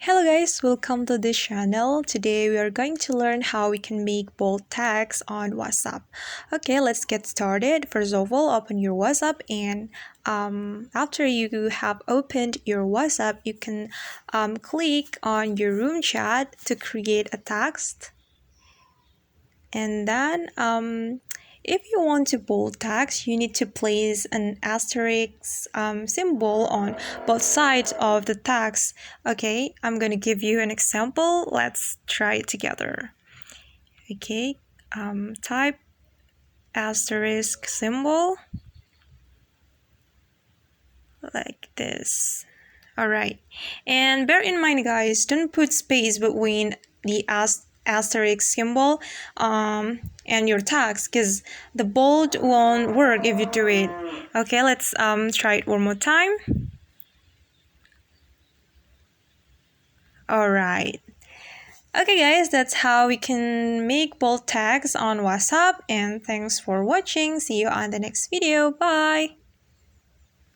Hello guys, welcome to this channel. Today we are going to learn how we can make bold text on WhatsApp. Okay, let's get started. First of all, open your WhatsApp and after you have opened your WhatsApp, you can click on your room chat to create a text. And then if you want to bold text, you need to place an asterisk symbol on both sides of the text. Okay, I'm going to give you an example. Let's try it together. Okay, type asterisk symbol like this. Alright, and bear in mind guys, don't put space between the asterisk symbol and your text because the bold won't work if you do it. Okay, let's try it one more time. Alright. Okay guys, that's how we can make bold text on WhatsApp, and thanks for watching. See you on the next video. Bye.